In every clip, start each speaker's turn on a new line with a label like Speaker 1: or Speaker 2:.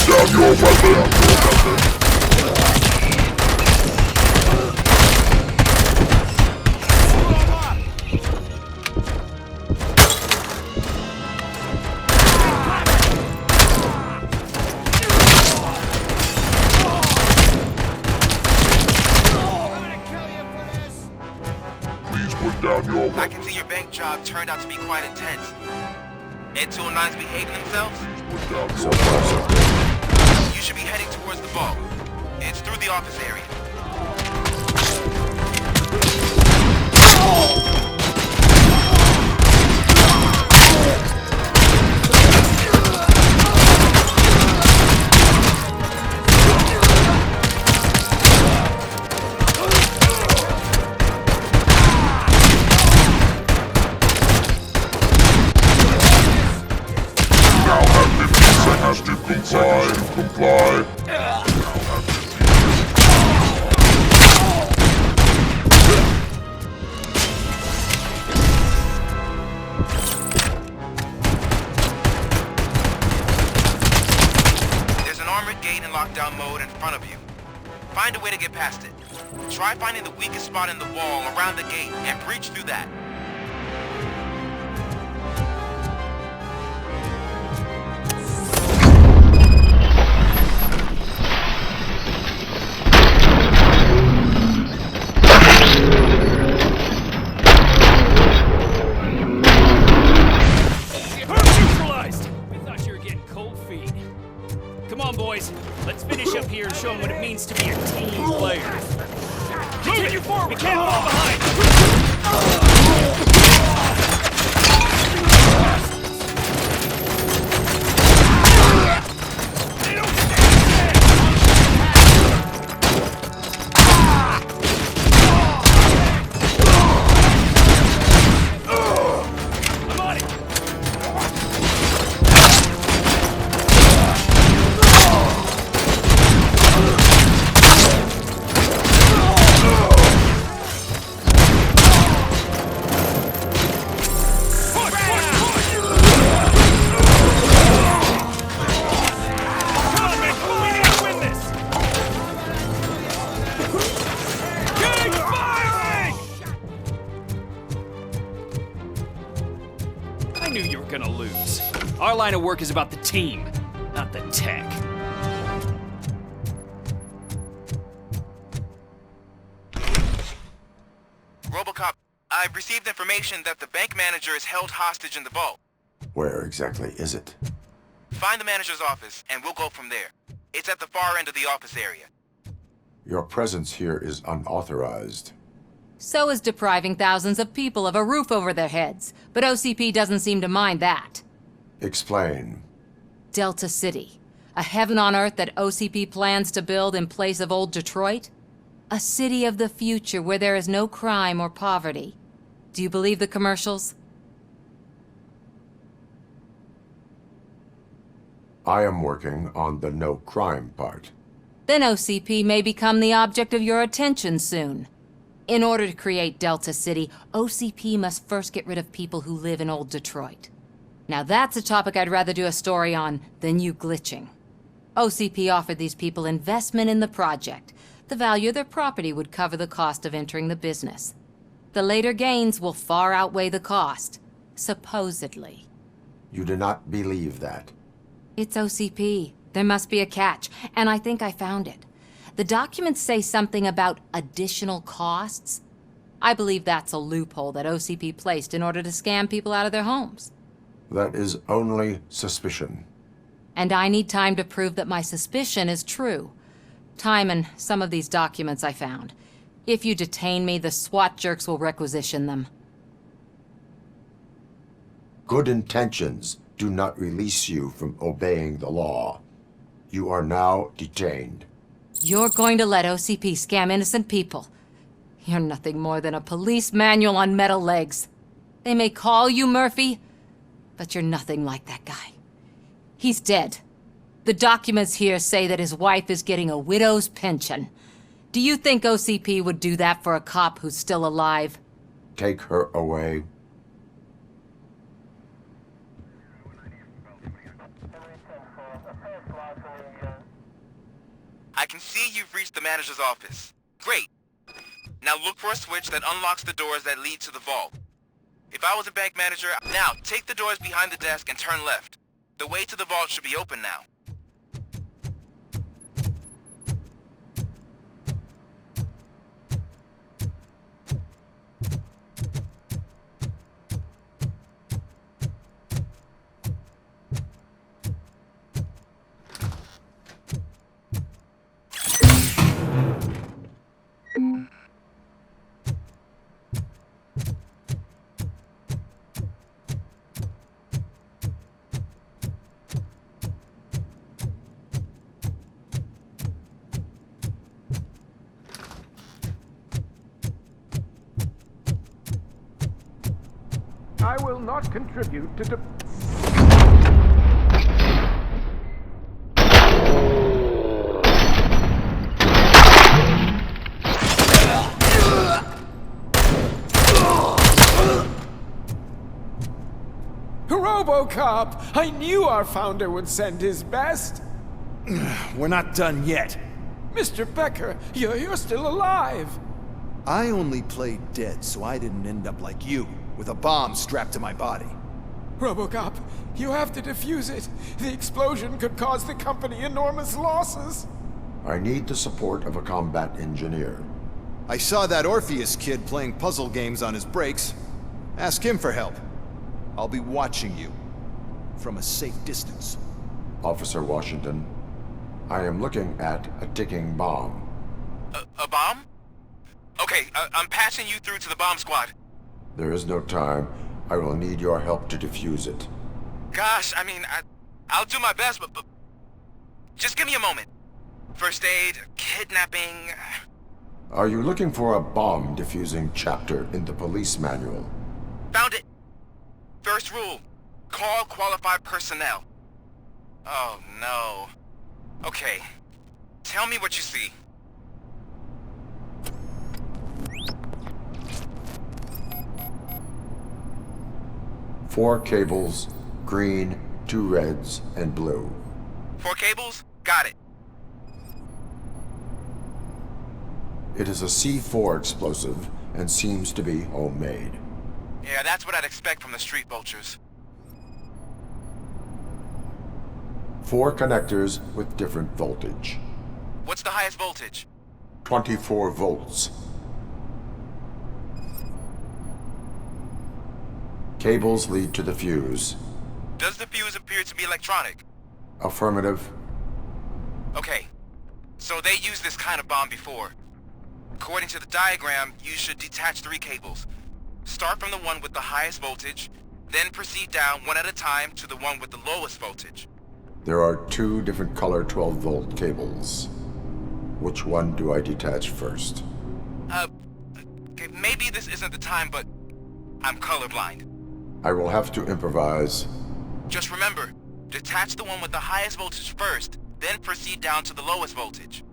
Speaker 1: down your weapon.
Speaker 2: I can see your bank job turned out to be quite intense. Ed 209's behaving themselves?
Speaker 1: So far, so good.
Speaker 2: You should be heading towards the vault. It's through the office area.
Speaker 1: Comply.
Speaker 2: There's an armored gate in lockdown mode in front of you. Find a way to get past it. Try finding the weakest spot in the wall around the gate and breach through that.
Speaker 3: Let's finish up here and show them what it means to be a team player. Moving you forward! We can't fall behind! They don't stand I'm on it! I knew you were gonna lose. Our line of work is about the team, not the tech.
Speaker 2: Robocop, I've received information that the bank manager is held hostage in the vault.
Speaker 1: Where exactly is it?
Speaker 2: Find the manager's office, and we'll go from there. It's at the far end of the office area.
Speaker 1: Your presence here is unauthorized.
Speaker 4: So is depriving thousands of people of a roof over their heads, but OCP doesn't seem to mind that.
Speaker 1: Explain.
Speaker 4: Delta City, a heaven on earth that OCP plans to build in place of old Detroit? A city of the future where there is no crime or poverty. Do you believe the commercials?
Speaker 1: I am working on the no crime part.
Speaker 4: Then OCP may become the object of your attention soon. In order to create Delta City, OCP must first get rid of people who live in old Detroit. Now that's a topic I'd rather do a story on than you glitching. OCP offered these people investment in the project. The value of their property would cover the cost of entering the business. The later gains will far outweigh the cost, supposedly.
Speaker 1: You do not believe that.
Speaker 4: It's OCP. There must be a catch, and I think I found it. The documents say something about additional costs. I believe that's a loophole that OCP placed in order to scam people out of their homes.
Speaker 1: That is only suspicion.
Speaker 4: And I need time to prove that my suspicion is true. Time and some of these documents I found. If you detain me, the SWAT jerks will requisition them.
Speaker 1: Good intentions do not release you from obeying the law. You are now detained.
Speaker 4: You're going to let OCP scam innocent people. You're nothing more than a police manual on metal legs. They may call you Murphy, but you're nothing like that guy. He's dead. The documents here say that his wife is getting a widow's pension. Do you think OCP would do that for a cop who's still alive?
Speaker 1: Take her away.
Speaker 2: I can see you've reached the manager's office. Great. Now look for a switch that unlocks the doors that lead to the vault. If I was a bank manager, now take the doors behind the desk and turn left. The way to the vault should be open now.
Speaker 5: I will not contribute to Robocop! I knew our founder would send his best.
Speaker 6: We're not done yet.
Speaker 5: Mr. Becker, you're still alive.
Speaker 6: I only played dead so I didn't end up like you, with a bomb strapped to my body.
Speaker 5: Robocop, you have to defuse it. The explosion could cause the company enormous losses.
Speaker 1: I need the support of a combat engineer.
Speaker 6: I saw that Orpheus kid playing puzzle games on his breaks. Ask him for help. I'll be watching you. From a safe distance.
Speaker 1: Officer Washington, I am looking at a ticking bomb.
Speaker 2: A bomb? Okay, I'm passing you through to the bomb squad.
Speaker 1: There is no time. I will need your help to defuse it.
Speaker 2: Gosh, I mean, I'll do my best, but just give me a moment. First aid, kidnapping...
Speaker 1: Are you looking for a bomb defusing chapter in the police manual?
Speaker 2: Found it! First rule, call qualified personnel. Oh, no. Okay, tell me what you see.
Speaker 1: Four cables, green, 2 reds, and blue.
Speaker 2: 4 cables? Got it.
Speaker 1: It is a C4 explosive and seems to be homemade.
Speaker 2: Yeah, that's what I'd expect from the street vultures.
Speaker 1: 4 connectors with different voltage.
Speaker 2: What's the highest voltage?
Speaker 1: 24 volts. Cables lead to the fuse.
Speaker 2: Does the fuse appear to be electronic?
Speaker 1: Affirmative.
Speaker 2: Okay, so they used this kind of bomb before. According to the diagram, you should detach 3 cables. Start from the one with the highest voltage, then proceed down one at a time to the one with the lowest voltage.
Speaker 1: There are 2 different color 12-volt cables. Which one do I detach first?
Speaker 2: Okay, maybe this isn't the time, but I'm colorblind.
Speaker 1: I will have to improvise.
Speaker 2: Just remember, detach the one with the highest voltage first, then proceed down to the lowest voltage.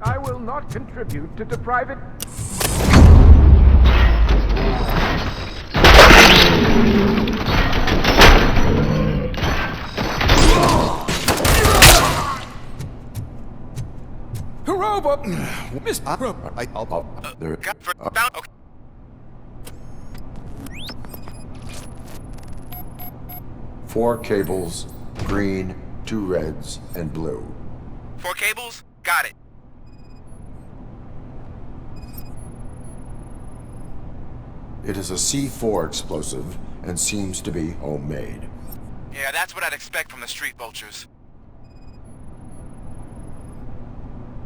Speaker 5: I will not contribute to deprive it.
Speaker 6: Mr.
Speaker 1: There.
Speaker 2: Found, okay.
Speaker 1: 4 cables, green, 2 reds, and blue.
Speaker 2: 4 cables? Got it.
Speaker 1: It is a C4 explosive and seems to be homemade.
Speaker 2: Yeah, that's what I'd expect from the street vultures.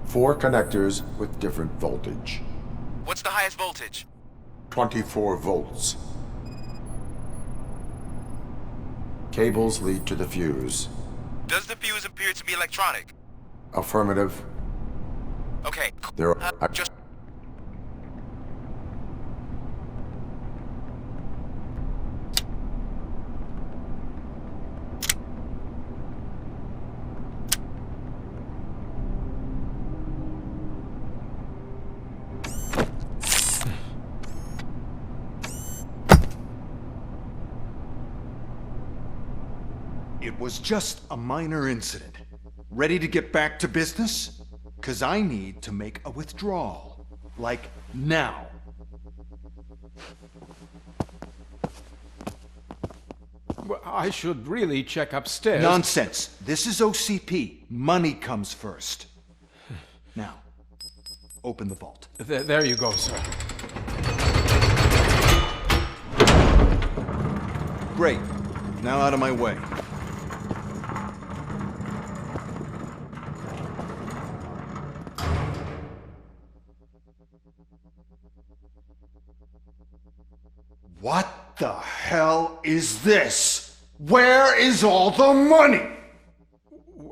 Speaker 1: 4 connectors with different voltage.
Speaker 2: What's the highest voltage?
Speaker 1: 24 volts. Cables lead to the fuse.
Speaker 2: Does the fuse appear to be electronic?
Speaker 1: Affirmative.
Speaker 2: Okay.
Speaker 1: There are...
Speaker 2: Just...
Speaker 6: It was just a minor incident. Ready to get back to business? 'Cause I need to make a withdrawal. Like, now.
Speaker 5: Well, I should really check upstairs.
Speaker 6: Nonsense. This is OCP. Money comes first. Now, open the vault.
Speaker 5: There you go, sir.
Speaker 6: Great. Now out of my way. What the hell is this? Where is all the money?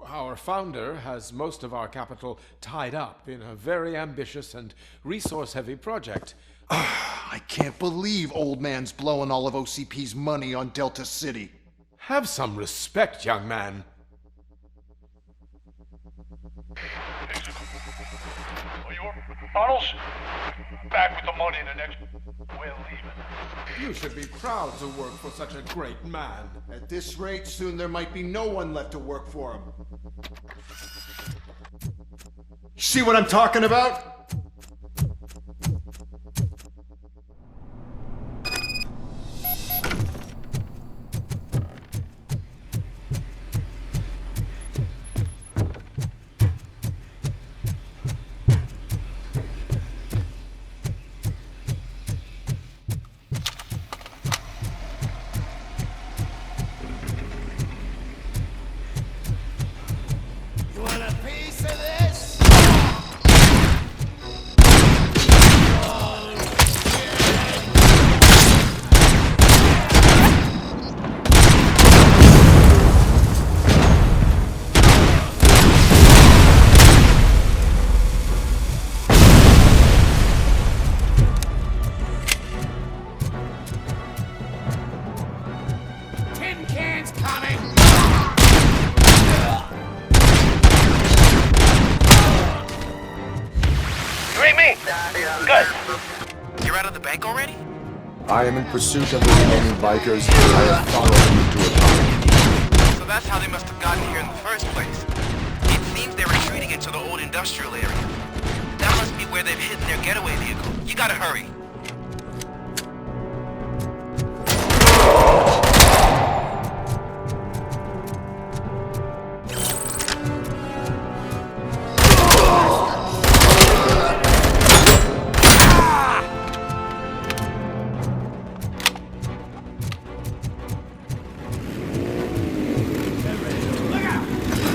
Speaker 5: Our founder has most of our capital tied up in a very ambitious and resource-heavy project.
Speaker 6: I can't believe old man's blowing all of OCP's money on Delta City.
Speaker 5: Have some respect, young man.
Speaker 7: Arnold's back with the money in the next... We're leaving.
Speaker 5: You should be proud to work for such a great man.
Speaker 6: At this rate, soon there might be no one left to work for him. See what I'm talking about?
Speaker 2: You're out of the bank already?
Speaker 1: I am in pursuit of the remaining bikers. I have followed them into a tunnel.
Speaker 2: So that's how they must have gotten here in the first place. It seems they're retreating into the old industrial area. That must be where they've hidden their getaway vehicle. You gotta hurry.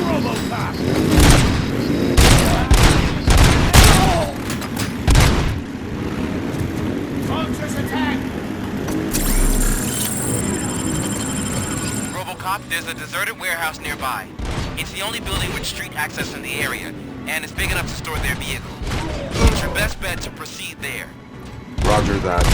Speaker 3: Robocop!
Speaker 2: Robocop, there's a deserted warehouse nearby. It's the only building with street access in the area, and it's big enough to store their vehicle. It's your best bet to proceed there.
Speaker 1: Roger that.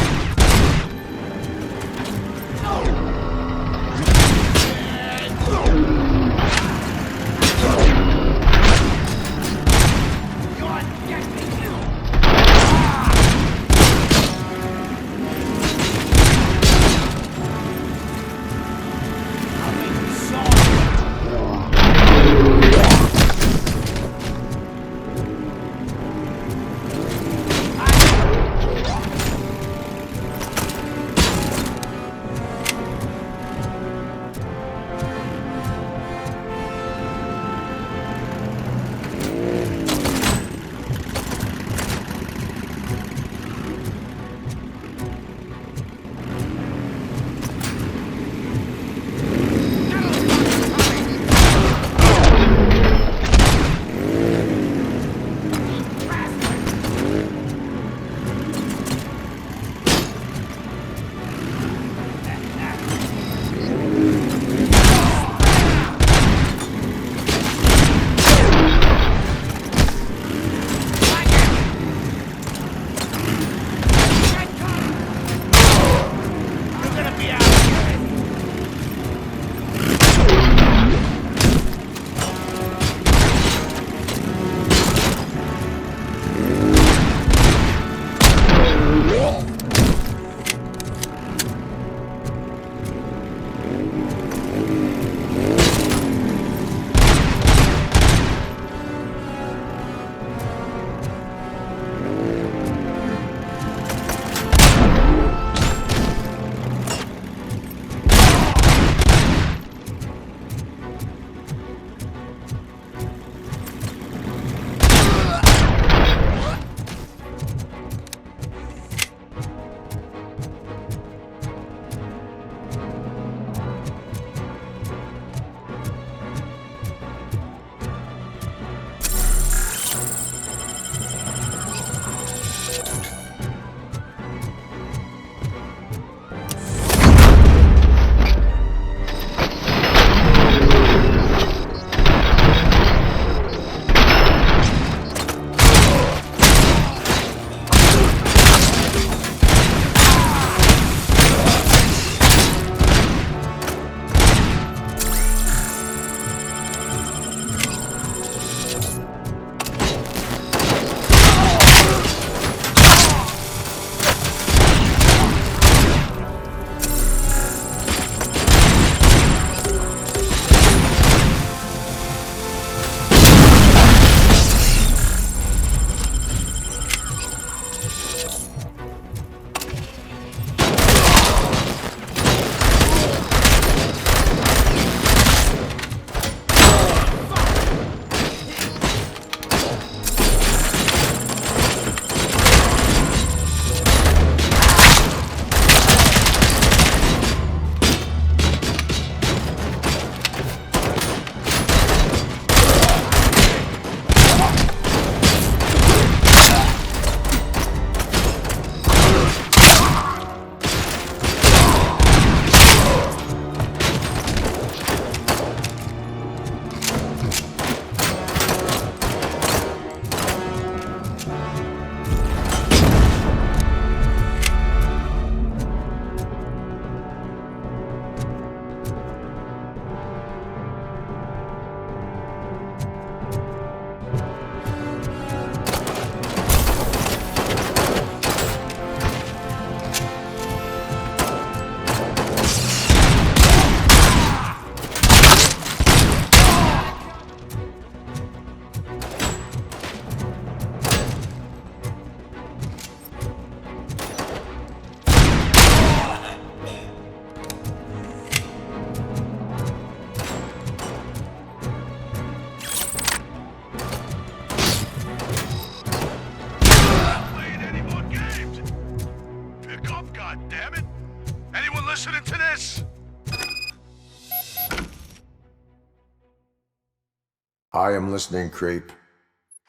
Speaker 1: I am listening, creep.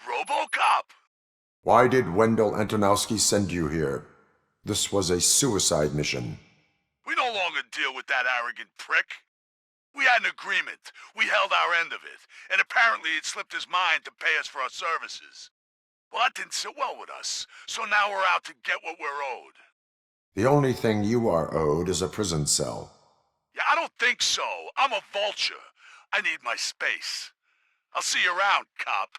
Speaker 7: Robocop!
Speaker 1: Why did Wendell Antonowski send you here? This was a suicide mission.
Speaker 7: We no longer deal with that arrogant prick. We had an agreement. We held our end of it. And apparently it slipped his mind to pay us for our services. Well, that didn't sit well with us. So now we're out to get what we're owed.
Speaker 1: The only thing you are owed is a prison cell.
Speaker 7: Yeah, I don't think so. I'm a vulture. I need my space. I'll see you around, cop.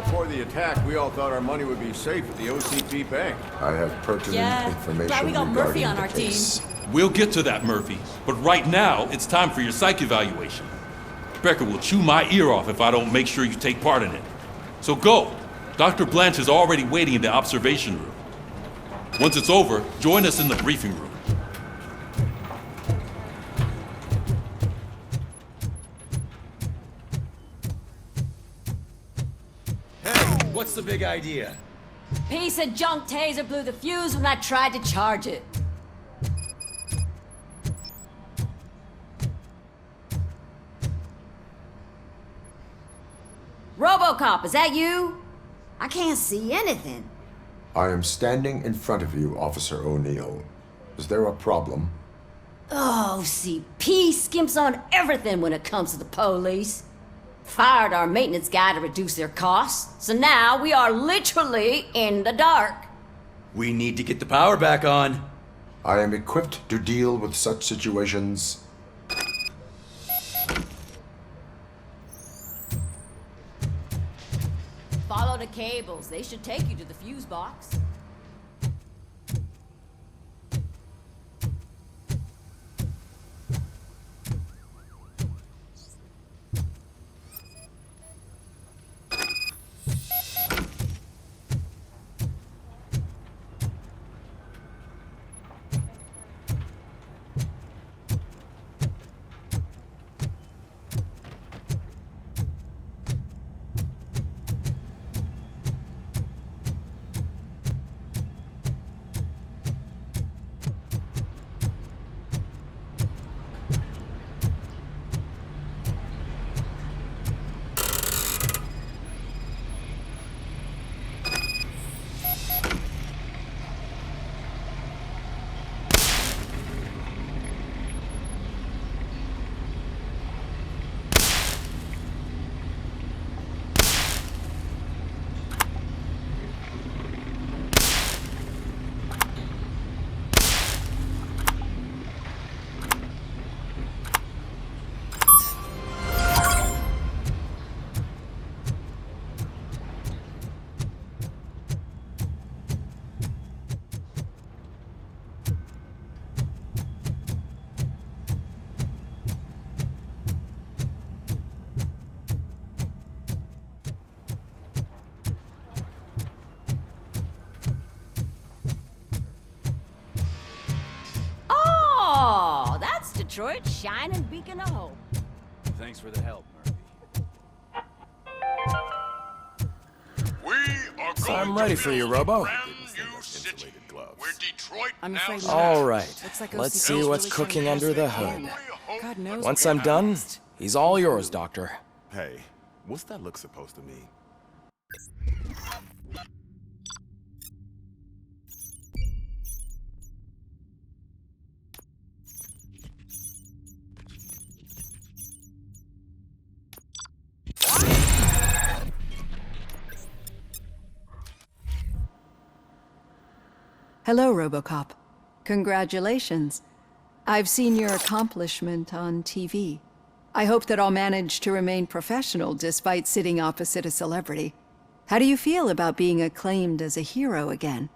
Speaker 8: Before the attack, we all thought our money would be safe at the OCP bank.
Speaker 1: I have pertinent information
Speaker 9: glad we got
Speaker 1: regarding
Speaker 9: Murphy on
Speaker 1: the
Speaker 9: our team.
Speaker 1: case.
Speaker 10: We'll get to that, Murphy. But right now, it's time for your psych evaluation. Becker will chew my ear off if I don't make sure you take part in it. So go. Dr. Blanche is already waiting in the observation room. Once it's over, join us in the briefing room.
Speaker 11: What's the big idea?
Speaker 9: Piece of junk taser blew the fuse when I tried to charge it. Robocop, is that you? I can't see anything.
Speaker 1: I am standing in front of you, Officer O'Neill. Is there a problem?
Speaker 9: Oh, CP skimps on everything when it comes to the police. Fired our maintenance guy to reduce their costs, so now we are literally in the dark.
Speaker 11: We need to get the power back on.
Speaker 1: I am equipped to deal with such situations.
Speaker 9: Follow the cables. They should take you to the fuse box. Detroit's shining beacon of hope.
Speaker 11: Thanks for the help, Murphy.
Speaker 7: We are going
Speaker 12: I'm ready
Speaker 7: to
Speaker 12: for you,
Speaker 7: build a
Speaker 12: Robo.
Speaker 7: brand new city where Detroit
Speaker 9: I'm
Speaker 7: now
Speaker 9: afraid
Speaker 7: stands.
Speaker 9: not.
Speaker 12: All right,
Speaker 9: Looks like
Speaker 12: let's
Speaker 9: OCP's
Speaker 12: see what's
Speaker 9: really
Speaker 12: cooking
Speaker 9: trying to
Speaker 12: under the
Speaker 9: pass
Speaker 12: hood.
Speaker 7: Hope
Speaker 9: God knows
Speaker 12: Once
Speaker 9: we're
Speaker 12: I'm done, he's all yours, Doctor.
Speaker 8: Hey, what's that look supposed to mean?
Speaker 13: Hello, Robocop. Congratulations. I've seen your accomplishment on TV. I hope that I'll manage to remain professional despite sitting opposite a celebrity. How do you feel about being acclaimed as a hero again?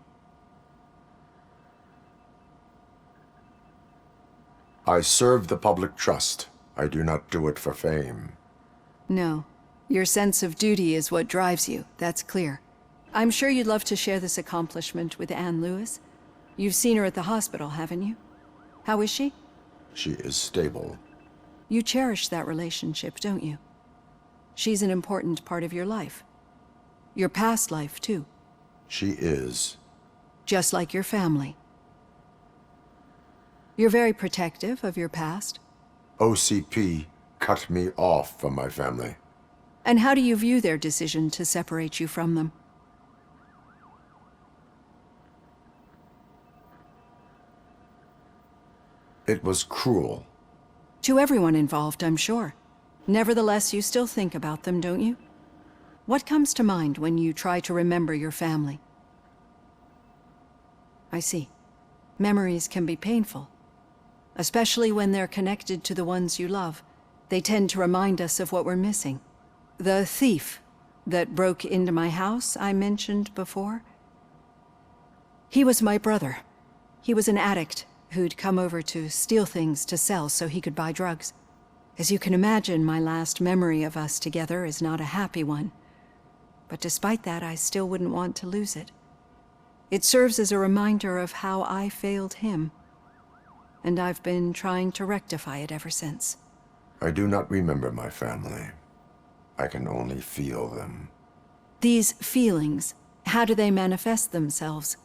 Speaker 1: I serve the public trust. I do not do it for fame.
Speaker 13: No. Your sense of duty is what drives you, that's clear. I'm sure you'd love to share this accomplishment with Anne Lewis. You've seen her at the hospital, haven't you? How is she?
Speaker 1: She is stable.
Speaker 13: You cherish that relationship, don't you? She's an important part of your life. Your past life, too.
Speaker 1: She is.
Speaker 13: Just like your family. You're very protective of your past.
Speaker 1: OCP cut me off from my family.
Speaker 13: And how do you view their decision to separate you from them?
Speaker 1: It was cruel.
Speaker 13: To everyone involved, I'm sure. Nevertheless, you still think about them, don't you? What comes to mind when you try to remember your family? I see. Memories can be painful. Especially when they're connected to the ones you love. They tend to remind us of what we're missing. The thief that broke into my house I mentioned before? He was my brother. He was an addict who'd come over to steal things to sell so he could buy drugs. As you can imagine, my last memory of us together is not a happy one. But despite that, I still wouldn't want to lose it. It serves as a reminder of how I failed him. And I've been trying to rectify it ever since.
Speaker 1: I do not remember my family. I can only feel them.
Speaker 13: These feelings, how do they manifest themselves?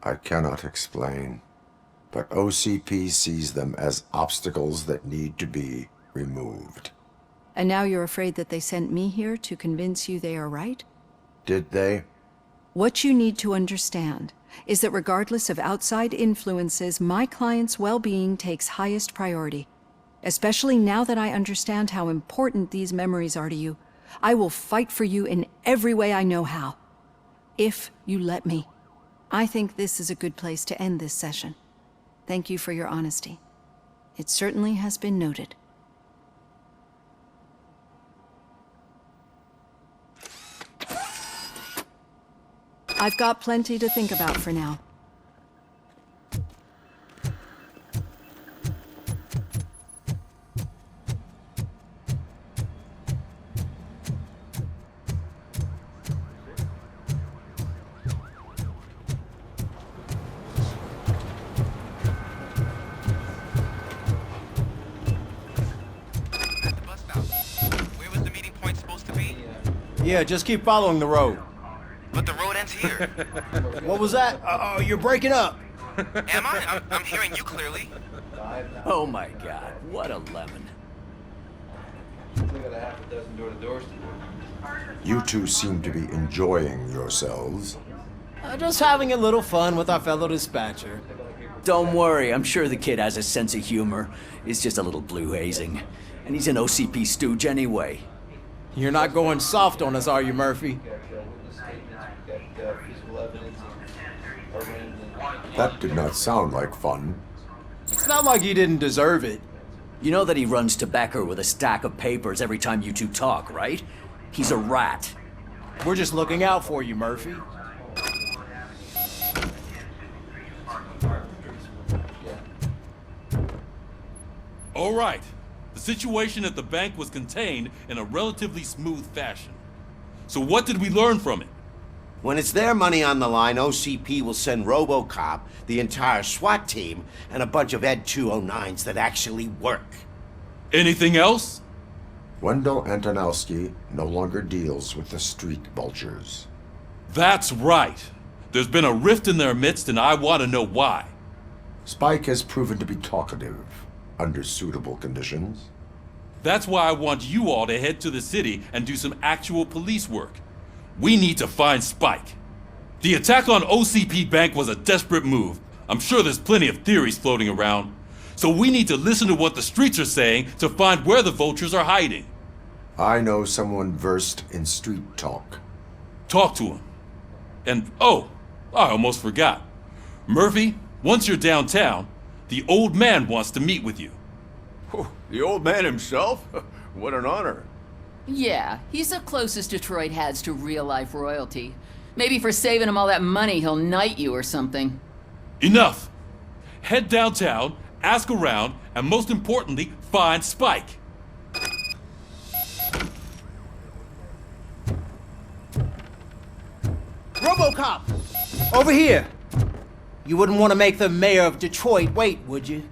Speaker 1: I cannot explain, but OCP sees them as obstacles that need to be removed.
Speaker 13: And now you're afraid that they sent me here to convince you they are right?
Speaker 1: Did they?
Speaker 13: What you need to understand is that regardless of outside influences, my client's well-being takes highest priority. Especially now that I understand how important these memories are to you. I will fight for you in every way I know how. If you let me. I think this is a good place to end this session. Thank you for your honesty. It certainly has been noted. I've got plenty to think about for now.
Speaker 8: Yeah, just keep following the road.
Speaker 2: But the road ends here.
Speaker 8: What was that? Oh, you're breaking up.
Speaker 2: Am I? I'm hearing you clearly.
Speaker 11: Oh my god, what a lemon.
Speaker 1: You two seem to be enjoying yourselves.
Speaker 8: Just having a little fun with our fellow dispatcher.
Speaker 11: Don't worry, I'm sure the kid has a sense of humor. It's just a little blue hazing. And he's an OCP stooge anyway.
Speaker 8: You're not going soft on us, are you, Murphy?
Speaker 1: That did not sound like fun.
Speaker 8: It's not like he didn't deserve it.
Speaker 11: You know that he runs to Becker with a stack of papers every time you two talk, right? He's a rat.
Speaker 8: We're just looking out for you, Murphy.
Speaker 10: All right. The situation at the bank was contained in a relatively smooth fashion. So what did we learn from it?
Speaker 14: When it's their money on the line, OCP will send Robocop, the entire SWAT team, and a bunch of Ed 209s that actually work.
Speaker 10: Anything else?
Speaker 1: Wendell Antonowski no longer deals with the street vultures.
Speaker 10: That's right. There's been a rift in their midst, and I want to know why.
Speaker 1: Spike has proven to be talkative, under suitable conditions.
Speaker 10: That's why I want you all to head to the city and do some actual police work. We need to find Spike. The attack on OCP Bank was a desperate move. I'm sure there's plenty of theories floating around. So we need to listen to what the streets are saying to find where the vultures are hiding.
Speaker 1: I know someone versed in street talk.
Speaker 10: Talk to him. And, oh, I almost forgot. Murphy, once you're downtown, the old man wants to meet with you.
Speaker 8: The old man himself? What an honor.
Speaker 15: Yeah, he's the closest Detroit has to real-life royalty. Maybe for saving him all that money, he'll knight you or something.
Speaker 10: Enough! Head downtown, ask around, and most importantly, find Spike.
Speaker 16: Robocop! Over here! You wouldn't want to make the mayor of Detroit wait, would you?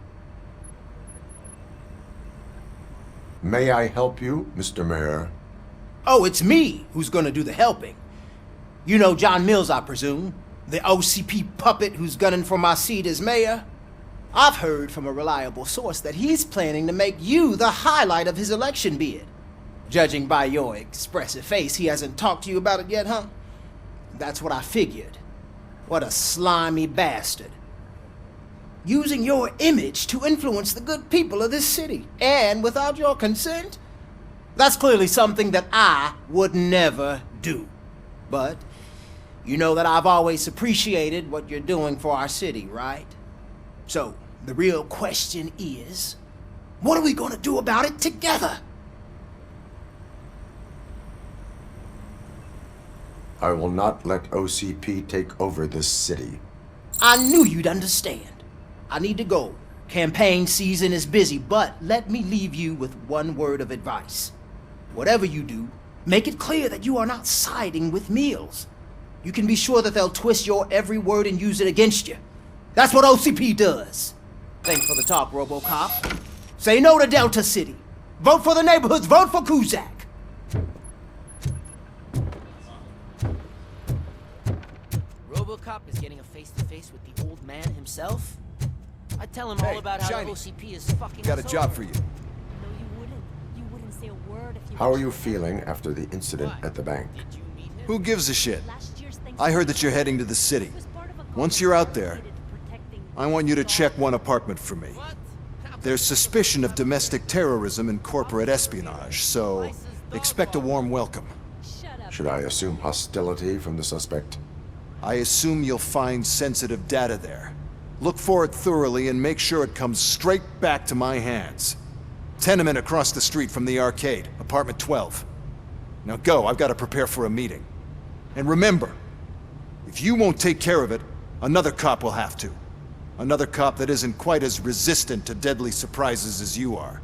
Speaker 1: May I help you, Mr. Mayor?
Speaker 16: Oh, it's me who's gonna do the helping. You know John Mills, I presume? The OCP puppet who's gunning for my seat as mayor? I've heard from a reliable source that he's planning to make you the highlight of his election bid. Judging by your expressive face, he hasn't talked to you about it yet, huh? That's what I figured. What a slimy bastard. Using your image to influence the good people of this city, and without your consent? That's clearly something that I would never do. But you know that I've always appreciated what you're doing for our city, right? So, the real question is, what are we gonna do about it together?
Speaker 1: I will not let OCP take over this city.
Speaker 16: I knew you'd understand. I need to go. Campaign season is busy, but let me leave you with one word of advice. Whatever you do, make it clear that you are not siding with Mills. You can be sure that they'll twist your every word and use it against you. That's what OCP does. Thanks for the talk, Robocop. Say no to Delta City. Vote for the neighborhoods. Vote for Kuzak.
Speaker 17: Robocop is getting a face-to-face with the old man himself? I'd tell him all about how
Speaker 6: Shiny.
Speaker 17: the OCP is fucking
Speaker 6: Got a
Speaker 17: us
Speaker 6: job
Speaker 17: over.
Speaker 6: for you.
Speaker 18: No, you wouldn't. You wouldn't say a word if you
Speaker 1: How are you feeling after the incident at the bank?
Speaker 6: Who gives a shit? I heard that you're heading to the city. Once you're out there, I want you to check one apartment for me. There's suspicion of domestic terrorism and corporate espionage, so expect a warm welcome.
Speaker 1: Should I assume hostility from the suspect?
Speaker 6: I assume you'll find sensitive data there. Look for it thoroughly and make sure it comes straight back to my hands. Tenement across the street from the arcade, apartment 12. Now go, I've got to prepare for a meeting. And remember, if you won't take care of it, another cop will have to. Another cop that isn't quite as resistant to deadly surprises as you are.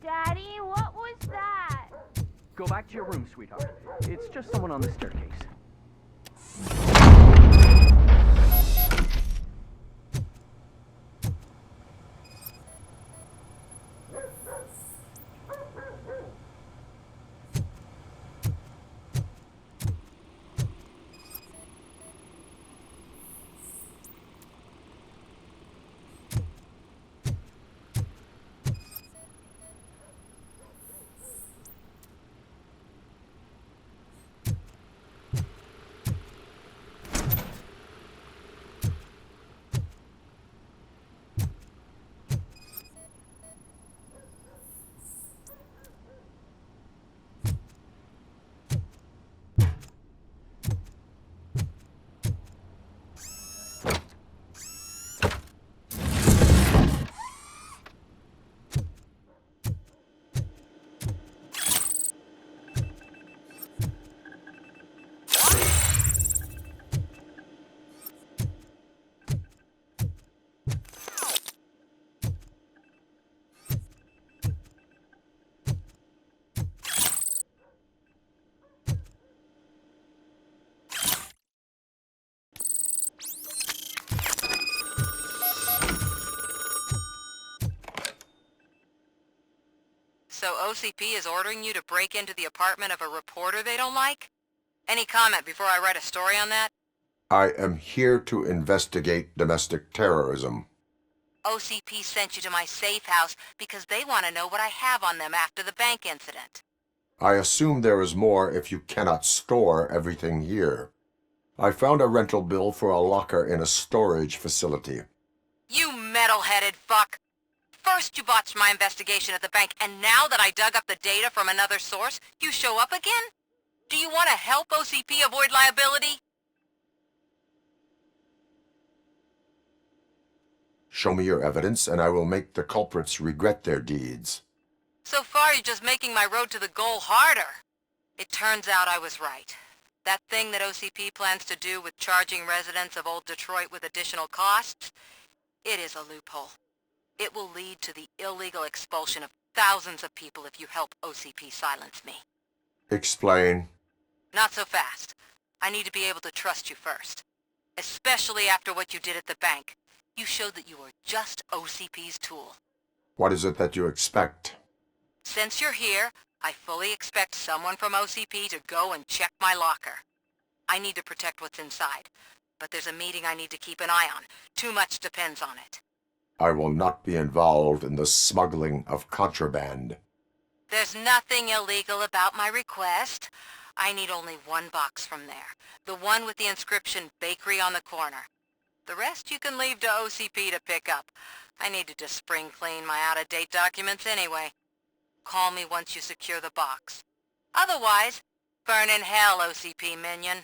Speaker 18: Daddy, what was that?
Speaker 19: Go back to your room, sweetheart. It's just someone on the staircase.
Speaker 4: OCP is ordering you to break into the apartment of a reporter they don't like? Any comment before I write a story on that?
Speaker 1: I am here to investigate domestic terrorism.
Speaker 4: OCP sent you to my safe house because they want to know what I have on them after the bank incident.
Speaker 1: I assume there is more if you cannot store everything here. I found a rental bill for a locker in a storage facility.
Speaker 4: You metal-headed fuck! First you botched my investigation at the bank, and now that I dug up the data from another source, you show up again? Do you want to help OCP avoid liability?
Speaker 1: Show me your evidence, and I will make the culprits regret their deeds.
Speaker 4: So far, you're just making my road to the goal harder. It turns out I was right. That thing that OCP plans to do with charging residents of Old Detroit with additional costs, it is a loophole. It will lead to the illegal expulsion of thousands of people if you help OCP silence me.
Speaker 1: Explain.
Speaker 4: Not so fast. I need to be able to trust you first. Especially after what you did at the bank. You showed that you were just OCP's tool.
Speaker 1: What is it that you expect?
Speaker 4: Since you're here, I fully expect someone from OCP to go and check my locker. I need to protect what's inside, but there's a meeting I need to keep an eye on. Too much depends on it.
Speaker 1: I will not be involved in the smuggling of contraband.
Speaker 4: There's nothing illegal about my request. I need only one box from there. The one with the inscription Bakery on the corner. The rest you can leave to OCP to pick up. I needed to spring clean my out-of-date documents anyway. Call me once you secure the box. Otherwise, burn in hell, OCP minion.